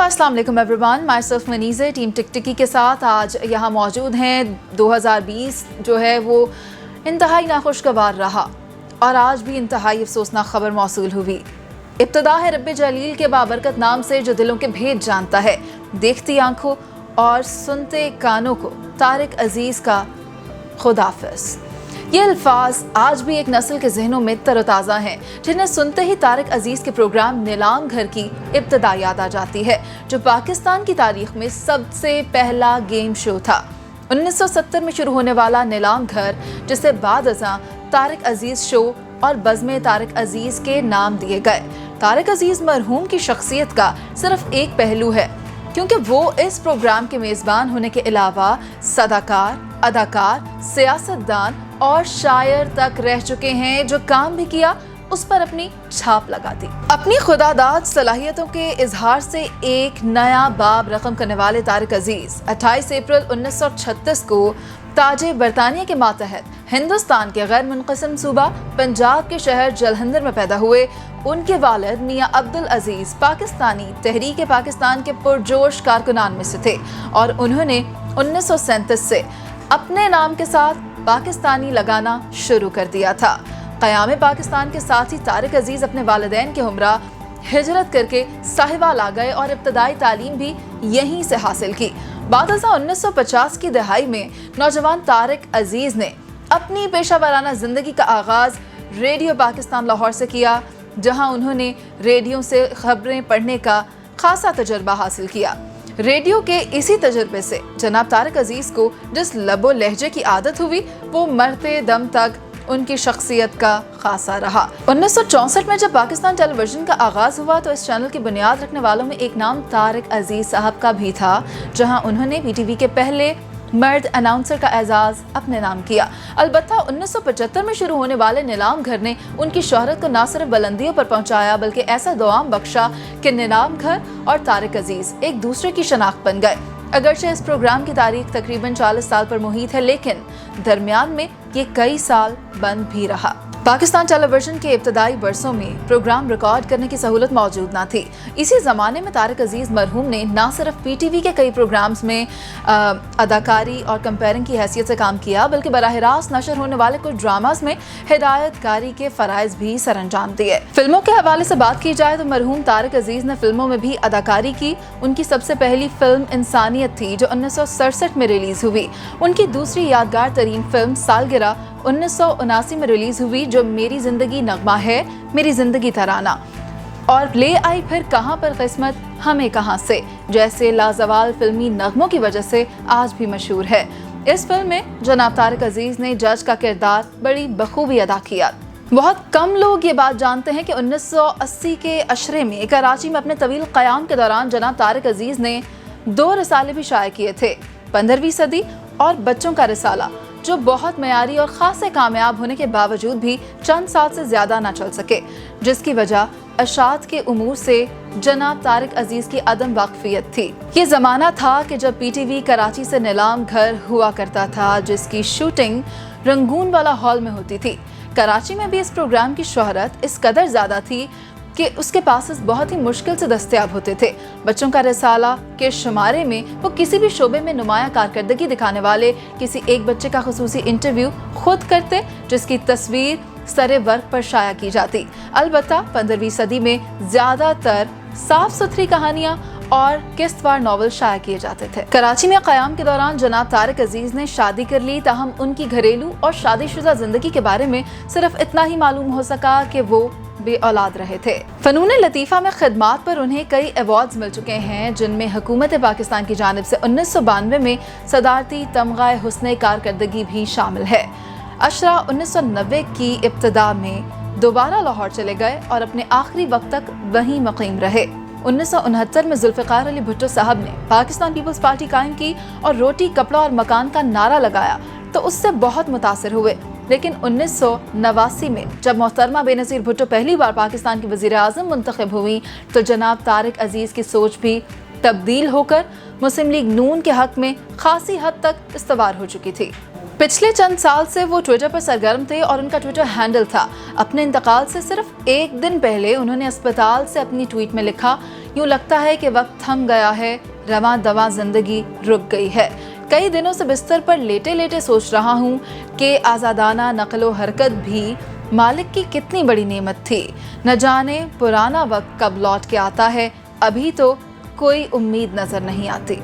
अस्सलाम वालेकुम everyone, my self मनीज़ा team टिकटिकी के साथ आज यहाँ मौजूद हैं। 2020 जो है वो इंतहाई नाखुशगवार रहा और आज भी इंतहाई अफसोसनाक खबर मौसूल हुई। इब्तिदा है रब्बे जलील के बाबरकत नाम से जो दिलों के भेद जानता है। देखती आंखों और सुनते कानों को तारिक अजीज़ का खुदाफिज। ये अल्फाज आज भी एक नस्ल के जहनों में तरोताज़ा हैं, जिन्हें सुनते ही तारिक अजीज़ के प्रोग्राम नीलाम घर की इब्तिदा याद आ जाती है, जो पाकिस्तान की तारीख में सबसे पहला गेम शो था। 1970 में शुरू होने वाला नीलाम घर, जिसे बाद अज़ां तारिक अजीज़ शो और बज़्म तारिक अजीज़ के नाम दिए गए। तारिक अजीज़ मरहूम की शख्सियत का सिर्फ एक पहलू है, क्योंकि वो इस प्रोग्राम के मेज़बान होने के अलावा सदाकार, अदाकार, सियासतदान और शायर तक रह चुके हैं, जो काम भी किया उस पर अपनी छाप लगा दी। अपनी खुदादाद सलाहियतों के इजहार से एक नया बाब रकम करने वाले तारिक अजीज़ 28 अप्रैल 1936 को ताजे बरतानिया के मातहत हिंदुस्तान के गैर मुनक़सिम सूबा पंजाब के शहर जलंधर में पैदा हुए। उनके वालिद मियाँ अब्दुल अजीज़ पाकिस्तानी तहरीक पाकिस्तान के पुरजोश कारकुनान में से थे और उन्होंने 1937 से अपने नाम के साथ पाकिस्तानी लगाना शुरू कर दिया था। क़याम पाकिस्तान के साथ ही तारिक अजीज़ अपने वालिदैन के हमरा हिजरत करके साहिवाल आ गए और इब्तदाई तालीम भी यहीं से हासिल की। बाद 1950 की दहाई में नौजवान तारिक अजीज़ ने अपनी पेशा वाराना ज़िंदगी का आगाज़ रेडियो पाकिस्तान लाहौर से किया, जहां उन्होंने रेडियो से खबरें पढ़ने का खासा तजर्बा हासिल किया। रेडियो के इसी तजर्बे से जनाब तारिक अजीज़ को जिस लबो लहजे की आदत हुई, वो मरते दम तक उनकी शख्सियत का खासा रहा। 1964 में जब पाकिस्तान टेलीविज़न का आगाज़ हुआ तो इस चैनल की बुनियाद रखने वालों में एक नाम तारिक अजीज़ साहब का भी था, जहां उन्होंने PTV के पहले मर्द अनाउंसर का एजाज़ अपने नाम किया। अलबत्ता 1975 में शुरू होने वाले नीलाम घर ने उनकी शोहरत को न सिर्फ बुलंदियों पर पहुंचाया, बल्कि ऐसा दुआम बख्शा कि नीलाम घर और तारिक अजीज़ एक दूसरे की शनाख्त बन गए। अगरचे इस प्रोग्राम की तारीख तकरीबन 40 साल पर मुहित है, लेकिन दरमियान में ये कई साल बंद भी रहा। पाकिस्तान टेलीविज़न के इब्तदाई बरसों में प्रोग्राम रिकॉर्ड करने की सहूलत मौजूद ना थी। इसी ज़माने में तारिक अजीज़ मरहूम ने ना सिर्फ PTV के कई प्रोग्राम्स में अदाकारी और कंपेयरिंग की हैसियत से काम किया, बल्कि बराह रास्त नशर होने वाले कुछ ड्रामास में हिदायतकारी के फ़राइज़ भी सर अंजाम दिए। फिल्मों के हवाले से बात की जाए तो मरहूम तारिक अजीज़ ने फिल्मों में भी अदाकारी की। उनकी सबसे पहली फिल्म इंसानियत थी, जो 1967 में रिलीज़ हुई। उनकी दूसरी यादगार तरीन फिल्म सालगिरह 1979 में रिलीज़ हुई, जो मेरी ज़िंदगी नगमा है, मेरी ज़िंदगी तराना और ले आई फिर कहाँ पर किस्मत हमें कहाँ से जैसे लाजवाल फिल्मी नगमों की वजह से आज भी मशहूर है। इस फिल्म में जनाब तारिक अजीज़ ने जज का किरदार बड़ी बखूबी अदा किया। बहुत कम लोग ये बात जानते हैं कि 1980 के अशरे में कराची में अपने तवील क़याम के दौरान जनाब तारिक अजीज़ ने 2 रिसाले भी शाये किए थे, 15वीं सदी और बच्चों का रिसाला, जो बहुत मयारी और खासे कामयाब होने के बावजूद भी चंद साल से ज़्यादा ना चल सके, जिसकी वजह अशात के उमूर से जनाब तारिक अजीज़ की अदम वाकफियत थी। ये ज़माना था कि जब PTV कराची से नीलाम घर हुआ करता था, जिसकी शूटिंग रंगून वाला हॉल में होती थी। कराची में भी इस प्रोग्राम की शोहरत इस कदर ज़्यादा थी कि उसके पासेस बहुत ही मुश्किल से दस्तयाब होते थे। बच्चों का रिसाला के शुमारे में वो किसी भी शोबे में नुमाया कारकर्दगी दिखाने वाले किसी एक बच्चे का खुसूसी इंटरव्यू खुद करते, जिसकी तस्वीर सरे वर्क पर शाया की जाती। अलबत्ता 15वीं सदी में ज़्यादातर साफ सुथरी कहानियाँ और किस्तवार नॉवल शाया किए जाते थे। कराची में क़याम के दौरान जनाब तारिक अजीज़ ने शादी कर ली, ताहम उनकी घरेलू और शादीशुदा ज़िंदगी के बारे में सिर्फ इतना ही मालूम हो सका कि वो बे औलाद रहे थे। फ़नून लतीफ़ा में खिदमात पर उन्हें कई अवार्ड्स मिल चुके हैं, जिनमें हुकूमत पाकिस्तान की जानिब से 1992 में सदारती तमग़ा हुस्न कारकर्दगी भी शामिल है। अशरा 1990 की इब्तिदा में दोबारा लाहौर चले गए और अपने आखिरी वक्त तक वहीं मुक़ीम रहे। 1969 में जुल्फ़िकार अली भुट्टो साहब ने पाकिस्तान पीपल्स पार्टी कायम की और रोटी, कपड़ा और मकान का नारा लगाया, तो उससे बहुत मुतासिर हुए। लेकिन 1989 में जब मोहतरमा बेनज़ीर भुट्टो पहली बार पाकिस्तान की वज़ीर आज़म मुंतखब हुई, तो जनाब तारिक अजीज़ की सोच भी तब्दील होकर मुस्लिम लीग नून के हक़ में खासी हद तक इस्तवार हो चुकी थी। पिछले चंद साल से वो ट्विटर पर सरगर्म थे और उनका ट्विटर हैंडल था। अपने इंतकाल से सिर्फ एक दिन पहले उन्होंने अस्पताल से अपनी ट्वीट में लिखा यूं लगता है कि वक्त थम गया है, रवां दवा जिंदगी रुक गई है। कई दिनों से बिस्तर पर लेटे लेटे सोच रहा हूँ कि आज़ादाना नक़्लो हरकत भी मालिक की कितनी बड़ी नेमत थी। न जाने पुराना वक्त कब लौट के आता है, अभी तो कोई उम्मीद नजर नहीं आती।